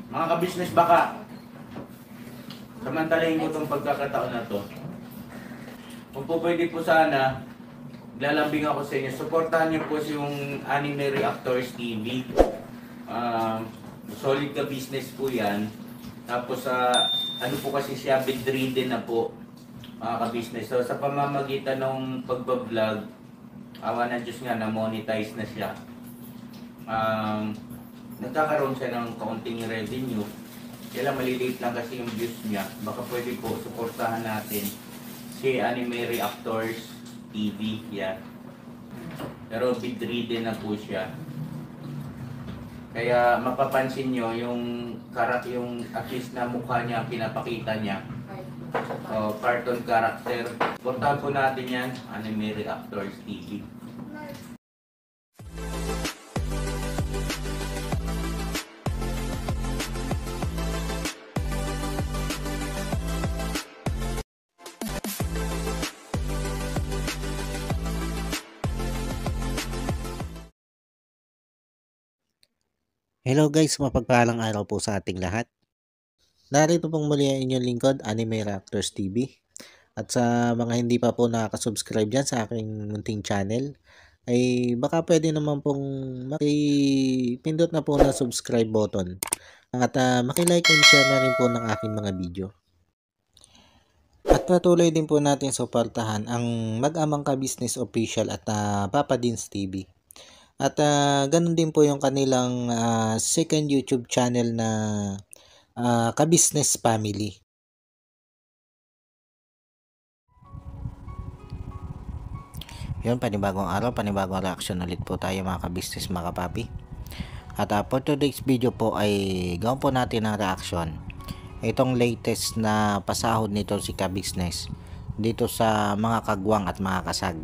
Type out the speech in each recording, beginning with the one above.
Mga ka-business, baka samantalahin ko itong pagkakataon na to. Kung po pwede po sana, lalambing ako sa inyo. Supportahan niyo po yung Anime Reactors TV. Solid ka business po yan. Tapos ano po kasi siya, bedridden na po, mga ka-business. So sa pamamagitan ng pagbablog, awa ng Diyos nga, na-monetize na siya. Nagkakaroon siya ng kaunting revenue. Kaya maliliit lang kasi yung views niya. Baka pwede po suportahan natin si Anime Reactors TV. Yan. Pero bedridden na po siya. Kaya mapapansin nyo yung at least na mukha niya, pinapakita niya. Cartoon character. Suportahan po natin yan, Anime Reactors TV. Hello guys, mapagpalang araw po sa ating lahat. Narito pong muli ang inyong lingkod, Anime Reactors TV. At sa mga hindi pa po nakaka-subscribe dyan sa aking munting channel, ay baka pwede naman pong makipindot na po na subscribe button. At makilike and share na rin po ng aking mga video. At patuloy din po natin suportahan ang Mag-amang Ka-Business Official at Papa Dins TV. At ganun din po yung kanilang second YouTube channel na Ka-Business Family. Yun, panibagong araw, panibagong reaction ulit po tayo mga ka-business, mga kapapi. At for today's video po ay gawin po natin ang reaction. Itong latest na pasahod nito si ka-business dito sa mga kagwang at mga kasag.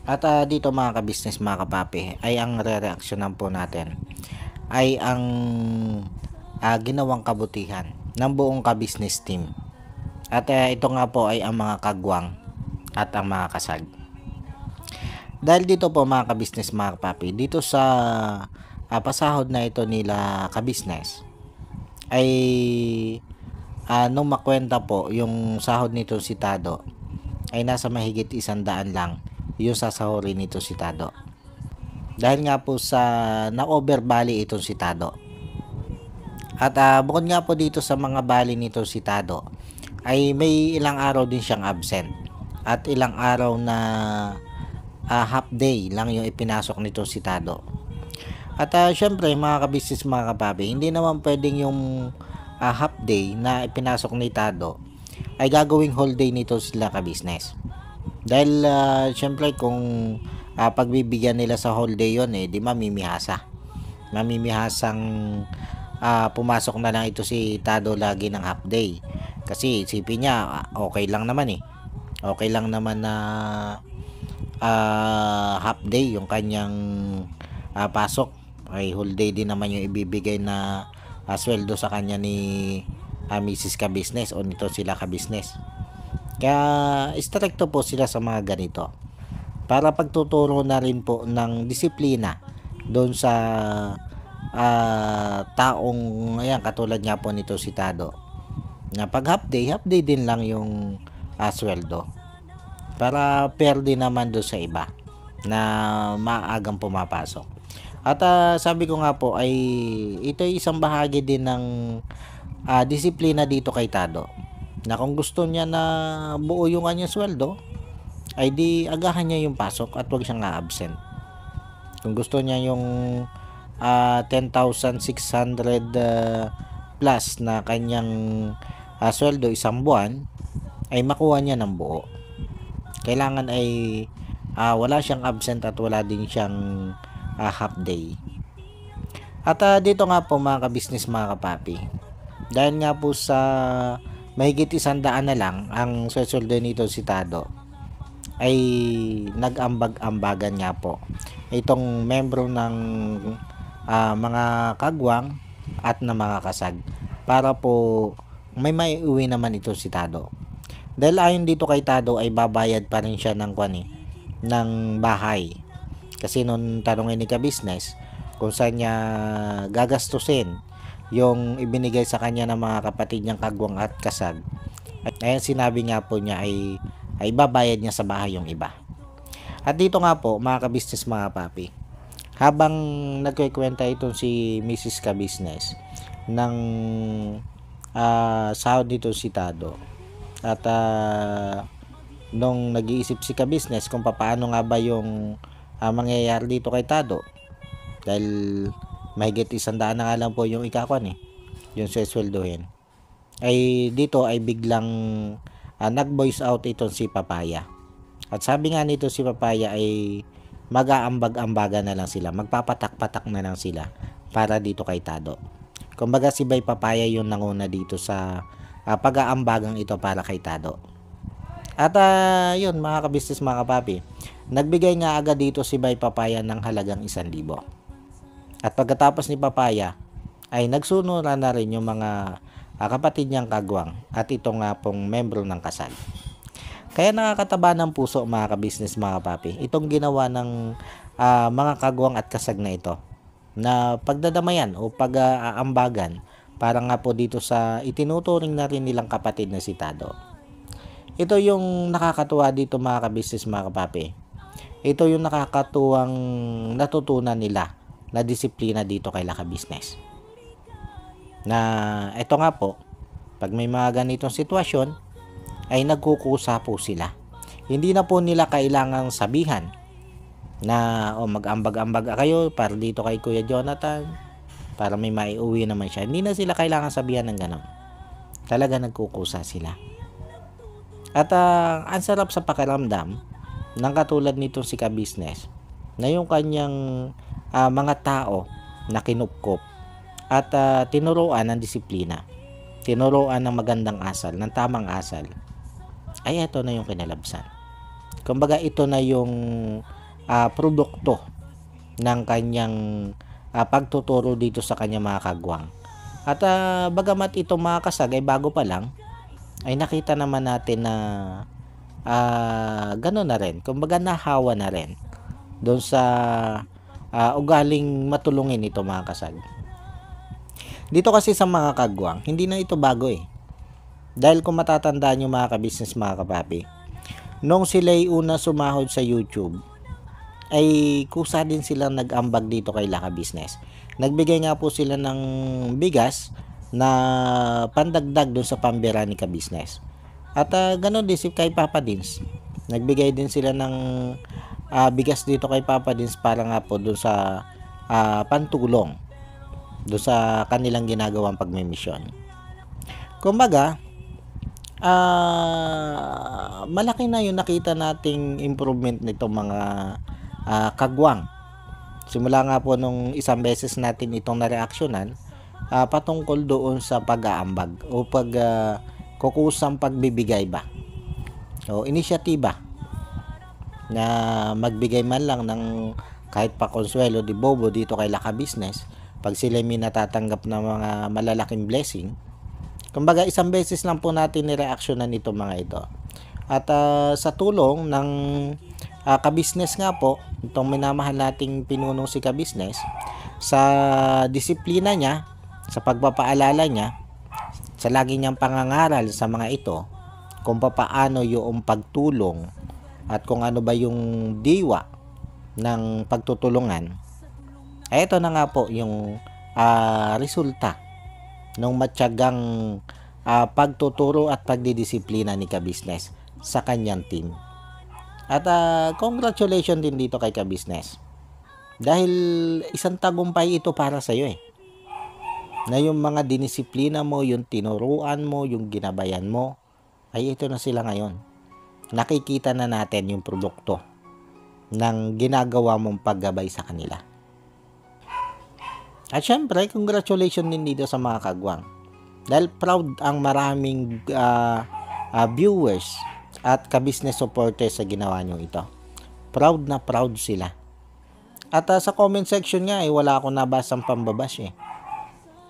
At dito mga ka-business, mga kapapi, ay ang re-reactionan po natin ay ang ginawang kabutihan ng buong ka-business team. At ito nga po ay ang mga kagwang at ang mga kasag. Dahil dito po mga ka-business, mga kapapi, dito sa pasahod na ito nila ka-business ay nung makwenta po yung sahod nito si Tado ay nasa mahigit 100 lang yung sasahurin nito si Tado. Dahil nga po sa na-overbali itong si Tado. At bukod nga po dito sa mga bali nito si Tado ay may ilang araw din siyang absent. At ilang araw na half day lang yung ipinasok nito si Tado. At syempre mga ka-business, mga kapapi, hindi naman pwedeng yung half day na ipinasok ni Tado ay gagawing whole day nito sila ka-business. Dahil syempre kung pagbibigyan nila sa whole day yun, di mamimihasa. Mamimihasang pumasok na lang ito si Tado lagi ng half day. Kasi isipin niya, okay lang naman okay lang naman na half day yung kanyang pasok. Ay whole day din naman yung ibibigay na sweldo sa kanya ni Mrs. Ka-business o nito sila ka-business. Kaya stricto po sila sa mga ganito para pagtuturo na rin po ng disiplina doon sa taong ayan, katulad nga po nito si Tado na pag half day din lang yung sweldo para fair din naman doon sa iba na maagang pumapasok. At sabi ko nga po ay ito ay isang bahagi din ng disiplina dito kay Tado na kung gusto niya na buo yung kanyang sweldo ay di agahan niya yung pasok at wag siyang absent. Kung gusto niya yung 10,600 plus na kanyang sweldo isang buwan ay makuha niya ng buo. Kailangan ay wala siyang absent at wala din siyang half day. At dito nga po mga ka-business, mga kapapi, dahil nga po sa mahigit 100 na lang ang sweldo nito si Tado ay nag-ambag-ambagan nga po itong membro ng mga kagwang at na mga kasag para po may maiuwi naman ito si Tado. Dahil ayon dito kay Tado ay babayad pa rin siya ng ng bahay. Kasi nung tanongin ni ka-business kung saan niya gagastusin yung ibinigay sa kanya ng mga kapatid niyang kagwang at kasag. At ayan, sinabi nga po niya ay babayad niya sa bahay yung iba. At dito nga po mga ka-business mga papi, habang nagkikwenta itong si Mrs. Ka-business ng sahod dito si Tado, at nung nag-iisip si Ka-business kung paano nga ba yung mangyayari dito kay Tado, dahil mahigit 100 na nga lang po yung ikakwan yung sesweldohin, ay dito ay biglang nag-voice out itong si Papaya. At sabi nga nito si Papaya ay mag-aambag-ambaga na lang sila, magpapatak-patak na lang sila para dito kay Tado. Kumbaga si Bay Papaya yung nanguna dito sa pag-aambagang ito para kay Tado. At yun mga ka-business mga kapapi, nagbigay nga agad dito si Bay Papaya ng halagang 1,000. At pagkatapos ni Papaya ay nagsunura na rin yung mga kapatid niyang kagwang at ito nga pong membro ng kasal. Kaya nakakataba ng puso mga ka-business mga kapapi itong ginawa ng mga kagwang at kasag na ito, na pagdadamayan o pag-aambagan para nga po dito sa itinuturing na rin nilang kapatid na si Tado. Ito yung nakakatuwa dito mga ka-business mga kapapi. Ito yung nakakatuwang natutunan nila na disiplina dito kay Ka-business. Na ito nga po, pag may mga ganitong sitwasyon, ay nagkukusa po sila. Hindi na po nila kailangang sabihan na mag-ambag-ambag kayo para dito kay Kuya Jonathan para may maiuwi naman siya. Hindi na sila kailangan sabihan ng gano'n. Talaga nagkukusa sila. At ang sarap sa pakiramdam ng katulad nito si Ka-business na yung kanyang mga tao na kinupkop at tinuruan ng disiplina, tinuruan ng magandang asal, ng tamang asal, ay ito na yung kinalabsan. Kumbaga ito na yung produkto ng kanyang pagtuturo dito sa kanyang mga kagwang. At bagamat itong mga kasag ay bago pa lang, ay nakita naman natin na gano'n na rin. Kumbaga nahawa na rin doon sa ugaling matulungin ito mga kasag. Dito kasi sa mga kagwang, hindi na ito bago Dahil kung matatandaan nyo mga ka-business mga kapapi, nung sila'y una sumahod sa YouTube, ay kusa din silang nag-ambag dito kay Ka-business. Nagbigay nga po sila ng bigas na pandagdag dun sa pambira ni Ka-business. At ganun din si kay Papa Dins. Nagbigay din sila ng bigas dito kay Papa Dins para nga po dun sa pantulong dun sa kanilang ginagawang pagmimisyon. Kumbaga, malaki na yung nakita nating improvement nito mga kagwang. Simula nga po nung isang beses natin itong nareaksyonan patungkol doon sa pag-aambag o kukusang pagbibigay ba o inisyatiba na magbigay man lang ng kahit pa konsuelo di bobo dito kay Ka-business pag sila may natatanggap ng mga malalaking blessing. Kumbaga isang beses lang po natin nireaksyonan ito mga ito. At sa tulong ng Ka-business nga po, itong minamahal nating pinuno si Ka-business, sa disiplina niya, sa pagpapaalala niya, sa lagi niyang pangangaral sa mga ito, kung paano yung pagtulong at kung ano ba yung diwa ng pagtutulungan, ay ito na nga po yung resulta ng matyagang pagtuturo at pagdidisiplina ni Ka-business sa kanyang team. At congratulations din dito kay Ka-business. Dahil isang tagumpay ito para sa iyo na yung mga dinisiplina mo, yung tinuruan mo, yung ginabayan mo, ay ito na sila ngayon. Nakikita na natin yung produkto ng ginagawa mong paggabay sa kanila. At syempre, congratulations din dito sa mga kagwang. Dahil proud ang maraming viewers at Ka-business supporters sa ginawa nyo ito. Proud na proud sila. At sa comment section nga wala akong nabasang pambabash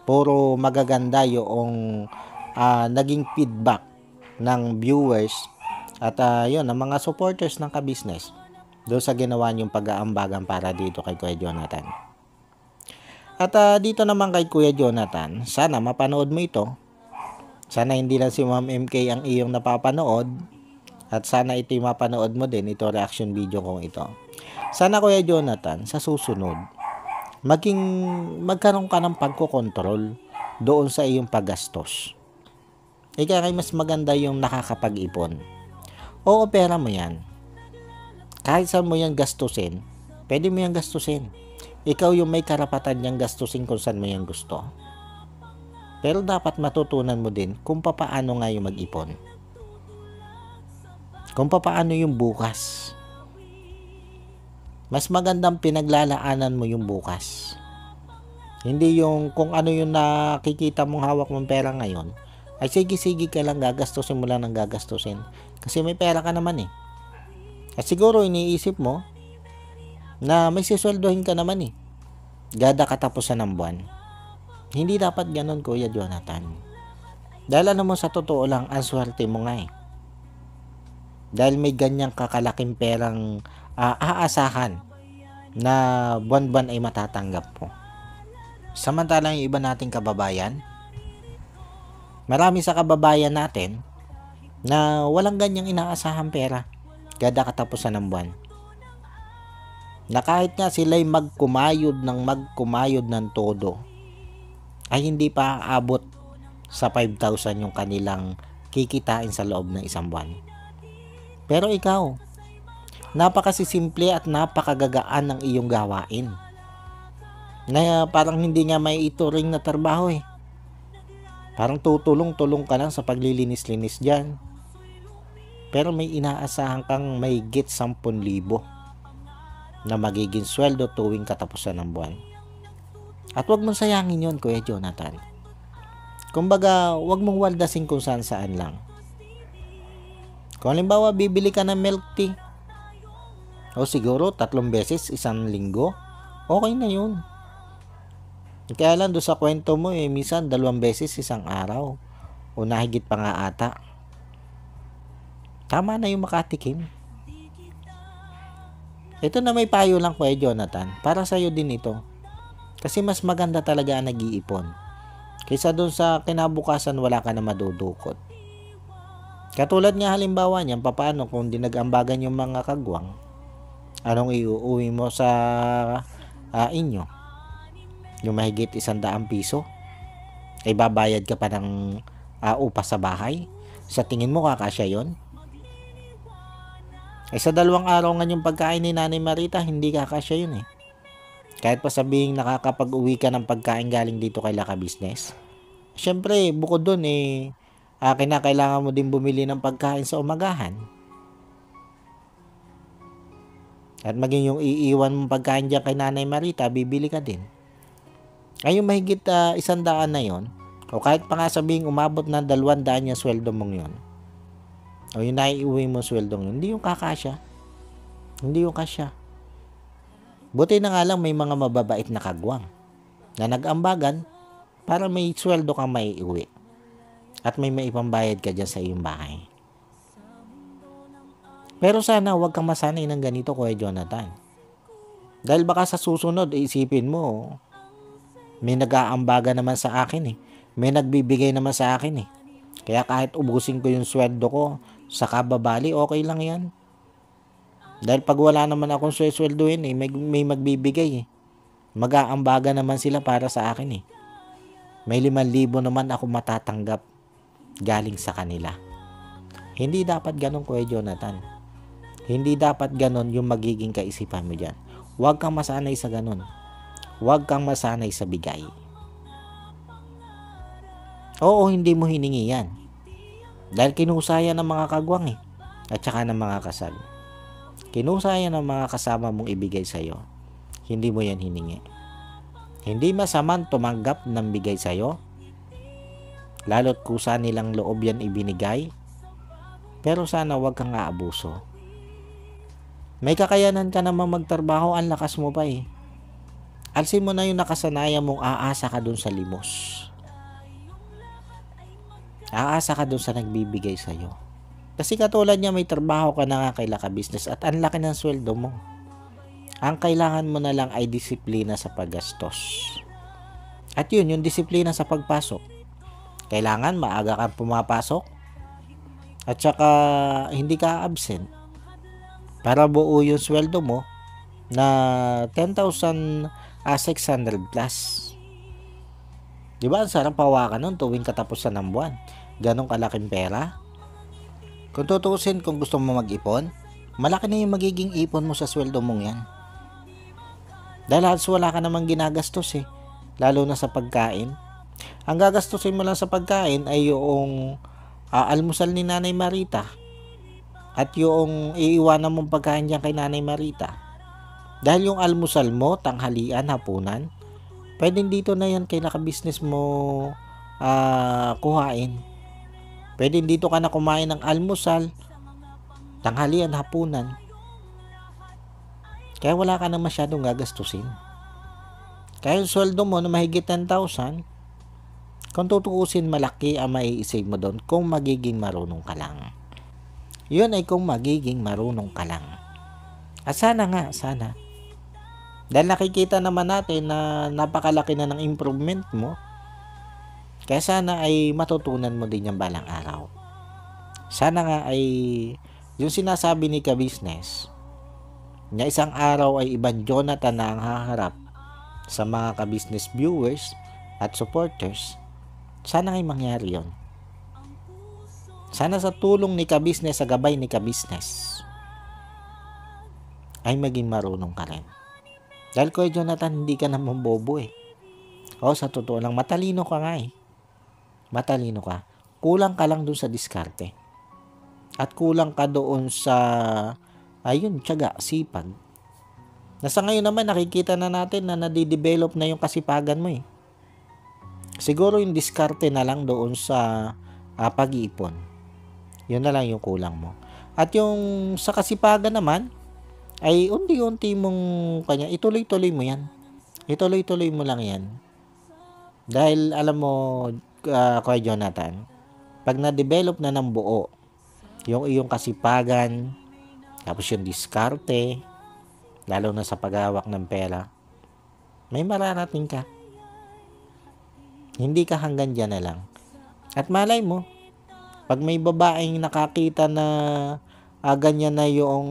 Puro magaganda yung naging feedback ng viewers at yun, ng mga supporters ng Ka-business doon sa ginawa nyong pag-aambagan para dito kay Kuya Jonathan. At dito naman kay Kuya Jonathan, sana mapanood mo ito. Sana hindi lang si Ma'am MK ang iyong napapanood. At sana ito'y mapanood mo din, ito reaction video kong ito. Sana Kuya Jonathan, sa susunod, magkaroon ka ng pagkokontrol doon sa iyong paggastos. Kaya mas maganda yung nakakapag-ipon. Oo, pera mo yan. Kahit saan mo yan gastusin, pwede mo yan gastusin. Ikaw yung may karapatan niyang gastusin kung saan mo yan gusto. Pero dapat matutunan mo din kung paano nga yung mag-ipon. Kung paano yung bukas. Mas magandang pinaglalaanan mo yung bukas. Hindi yung kung ano yung nakikita mong hawak mong pera ngayon, ay sige ka lang, gagastusin mo lang ng gagastusin. Kasi may pera ka naman eh. At siguro iniisip mo, na may sisweldohin ka naman eh. Gada katapusan ng buwan. Hindi dapat ganun, Kuya Jonathan. Dahil alam mo, sa totoo lang, ang swerte mo nga eh. Dahil may ganyang kakalaking perang aasahan na buwan-buwan ay matatanggap mo. Samantalang yung iba nating kababayan, marami sa kababayan natin na walang ganyang inaasahan pera gada katapusan ng buwan. Na kahit nga sila'y magkumayod ng todo, ay hindi pa aabot sa 5,000 yung kanilang kikitain sa loob ng isang buwan. Pero ikaw, napakasisimple at napakagagaan ng iyong gawain. Na parang hindi nga may ituring na trabaho eh. Parang tutulong-tulong ka lang sa paglilinis-linis dyan. Pero may inaasahan kang may higit 10,000 na magiging sweldo tuwing katapusan ng buwan. At wag mong sayangin yun, Kuya Jonathan. Kumbaga, wag mong waldasin kung saan lang. Kung halimbawa, bibili ka ng milk tea, o siguro 3 beses isang linggo, okay na yun. Kaya lang doon sa kwento mo minsan 2 beses isang araw, o nahigit pa nga ata. Tama na yung makatikim. Ito na may payo lang, Kuya Jonathan, para sa'yo din ito. Kasi mas maganda talaga ang nag-iipon. Kaysa doon sa kinabukasan wala ka na madudukot. Katulad nga halimbawa niyan, papaano kung dinag-ambagan yung mga kagwang, anong iuuwi mo sa inyo? Yung mahigit 100 piso? Ay babayad ka pa ng upa sa bahay? Sa tingin mo kakasya yon? Ay sa 2 araw nga yung pagkain ni Nanay Marita, hindi kakasya yun eh. Kahit pa sabihin nakakapag-uwi ka ng pagkain galing dito kay Laka Business. Siyempre, bukod dun kinakailangan mo din bumili ng pagkain sa umagahan. At maging yung iiwan mong pagkain dyan kay Nanay Marita, bibili ka din. Ay yung mahigit 100 na yon, o kahit pa nga sabihin umabot ng 200 yung sweldo mong yon, o yung naiuwi mo sweldo yun, hindi yung kakasya. Hindi yung kasya. Buti na nga lang may mga mababait na kagwang na nag-ambagan para may sweldo kang maiuwi at may maipambayad ka dyan sa iyong bahay. Pero sana huwag kang masanay ng ganito, Kuya Jonathan. Dahil baka sa susunod, isipin mo, may nag-aambaga naman sa akin eh. May nagbibigay naman sa akin eh. Kaya kahit ubusin ko yung sweldo ko sa kababali, okay lang yan. Dahil pag wala naman akong sweldohin may magbibigay eh. Mag-aambaga naman sila para sa akin eh. May 5,000 naman ako matatanggap galing sa kanila. Hindi dapat ganun, Kuya Jonathan. Hindi dapat ganun yung magiging kaisipan mo dyan. Huwag kang masanay sa ganun. Huwag kang masanay sa bigay. Oo, hindi mo hiningi yan. Dahil kinusaya ng mga kagwang eh. At saka ng mga kasal. Kinusaya ng mga kasama mong ibigay sa'yo. Hindi mo yan hiningi. Hindi masamang tumanggap ng bigay sa'yo. Lalo't kusa nilang loob yan ibinigay. Pero sana huwag kang aabuso. May kakayanan ka namang magtrabaho, ang lakas mo pa eh. Alsin mo na yung nakasanayan mong aasa ka dun sa limos. Aasa ka dun sa nagbibigay sa'yo. Kasi katulad niya, may trabaho ka na nga kay Laka Business at ang laki ng sweldo mo. Ang kailangan mo na lang ay disiplina sa paggastos. At yun, yung disiplina sa pagpasok. Kailangan maaga kang pumapasok at saka hindi ka absent para buo yung sweldo mo na 10,600 plus. Di ba? Ang sarap hawakan nun tuwing katapusan ng buwan. Ganong kalaking pera. Kung tutusin, kung gusto mo mag-ipon, malaki na yung magiging ipon mo sa sweldo mong yan. Dahil halos wala ka namang ginagastos eh. Lalo na sa pagkain. Ang gagastusin mo lang sa pagkain ay yung almusal ni Nanay Marita. At yung iiwanan mong pagkain dyan kay Nanay Marita. Dahil yung almusal mo, tanghalian, hapunan, pwedeng dito na yan kay naka-business mo kuhain. Pwedeng dito ka na kumain ng almusal, tanghalian, hapunan. Kaya wala ka na masyadong gagastusin. Kaya yung sweldo mo na mahigit 10,000, kung tutuusin, malaki ang mai-save mo doon kung magiging marunong ka lang. Yun ay kung magiging marunong ka lang. At sana nga, sana. Dahil nakikita naman natin na napakalaki na ng improvement mo, kaya sana ay matutunan mo din yung balang araw. Sana nga ay yung sinasabi ni ka-business, na isang araw ay ibang Jonathan na ang haharap sa mga ka-business viewers at supporters, sana ay mangyari yun. Sana sa tulong ni ka-business, sa gabay ni ka-business, ay maging marunong ka rin. Dahil Kuya Jonathan, hindi ka naman bobo eh. O, sa totoo lang, matalino ka nga eh. Matalino ka. Kulang ka lang dun sa diskarte. At kulang ka doon sa, ayun, tiyaga, sipag. Nasa ngayon naman, nakikita na natin na nadidevelop na yung kasipagan mo eh. Siguro yung diskarte na lang doon sa pag-iipon. Yun na lang yung kulang mo. At yung sa kasipagan naman, ay unti-unti mong kanya, ituloy-tuloy mo yan. Ituloy-tuloy mo lang yan. Dahil alam mo, Kuya Jonathan, pag na-develop na ng buo, yung iyong kasipagan, tapos yung diskarte, lalo na sa paghawak ng pera, may mararating ka. Hindi ka hanggang dyan na lang. At malay mo, pag may babaeng nakakita na ganyan na yung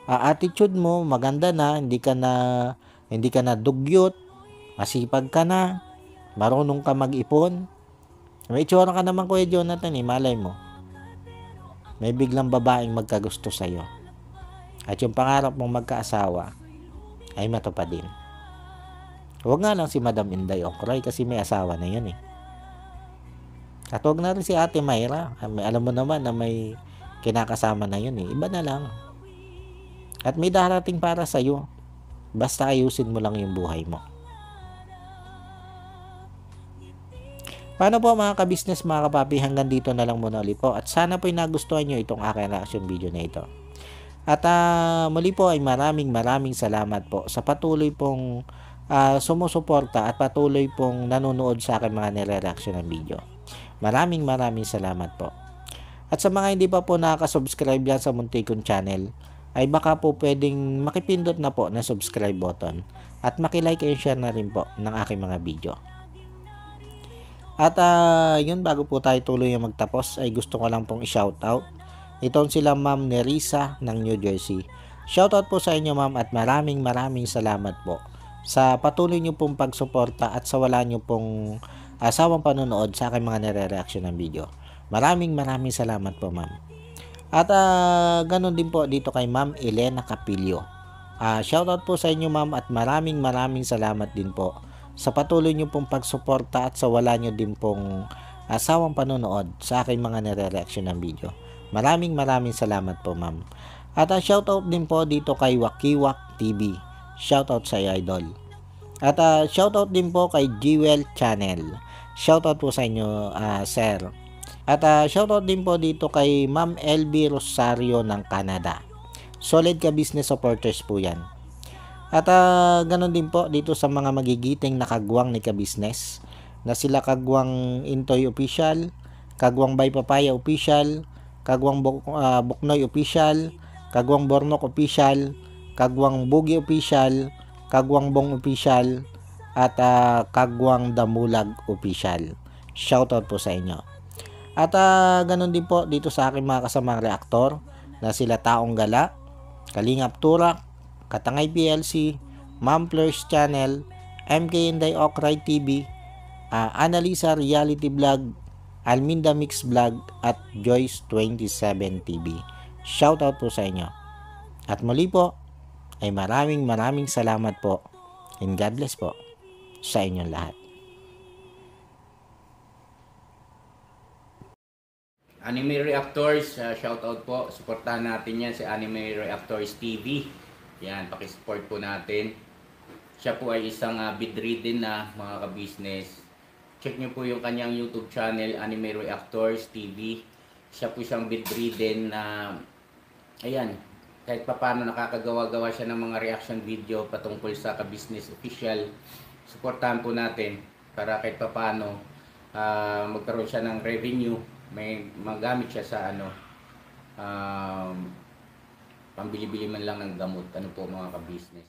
attitude mo, maganda na, hindi ka na dugyot, masipag ka na, marunong ka mag-ipon. May itsura ka naman, Kuya Jonathan, malay mo. May biglang babaeng magkagusto sa'yo. At yung pangarap mong magkaasawa ay matupad din. Huwag nga lang si Madam Inday Okroy kasi may asawa na yun eh. At huwag na rin si Ate Mayra. Alam mo naman na may kinakasama na yun eh. Iba na lang. At may darating para sa'yo. Basta ayusin mo lang yung buhay mo. Paano po mga ka-business, mga kapapi, hanggang dito na lang muna ulit po. At sana po nagustuhan nyo itong aking reaction video na ito. At muli po ay maraming salamat po sa patuloy pong sumusuporta at patuloy pong nanonood sa aking mga nire-reaction ng video. Maraming salamat po. At sa mga hindi pa po nakaka-subscribe yan sa munti kong channel, ay baka po pwedeng makipindot na po na subscribe button at makilike and share na rin po ng aking mga video. At yun, bago po tayo tuloy yung magtapos, ay gusto ko lang pong i-shoutout itong sila Ma'am Nerissa ng New Jersey. Shoutout po sa inyo, ma'am, at maraming salamat po sa patuloy nyo pong pagsuporta at sa wala nyo pong asawang panonood sa aking mga nire-reaction ng video. Maraming salamat po, ma'am. At ganun din po dito kay Ma'am Elena Capillo. Shoutout po sa inyo, ma'am, at maraming salamat din po sa patuloy nyo pong pagsuporta at sa wala nyo din pong asawang panonood sa aking mga nire-reaction ng video. Maraming salamat po, ma'am. At shoutout din po dito kay Wakiwak TV. Shoutout sa idol. At shoutout din po kay Jewel Channel. Shoutout po sa inyo, sir. At shoutout din po dito kay Ma'am LB Rosario ng Canada. Solid ka business supporters po yan. At ganun din po dito sa mga magigiting nakagwang ni ka-business na sila Kagwang Intoy Official, Kagwang Bay Papaya Official, Kagwang Buknoy Official, Kagwang Bornok Official, Kagwang Bugi Official, Kagwang Bong Official, at Kagwang Damulag Official. Shoutout po sa inyo. At ganun din po dito sa aking mga kasamang reaktor na sila Taong Gala, Kalingap Turak, Katangay PLC, Mamplers Channel, MK Inday Okray TV, Analisa Reality Vlog, Alminda Mix Vlog at Joyce 27 TV. Shoutout po sa inyo. At muli po ay maraming salamat po and God bless po sa inyong lahat. Anime Reactors, shoutout po. Suportahan natin yan si Anime Reactors TV. Yan, pakisupport po natin. Siya po ay isang bidridden na mga ka-business. Check nyo po yung kanyang YouTube channel, Anime Reactors TV. Siya po siyang bidridden na, ayan, kahit papano nakakagawa-gawa siya ng mga reaction video patungkol sa ka-business official. Suportahan po natin para kahit papano magkaroon siya ng revenue. May magamit siya sa pambili-bili man lang ng gamot. Ano po mga ka-business.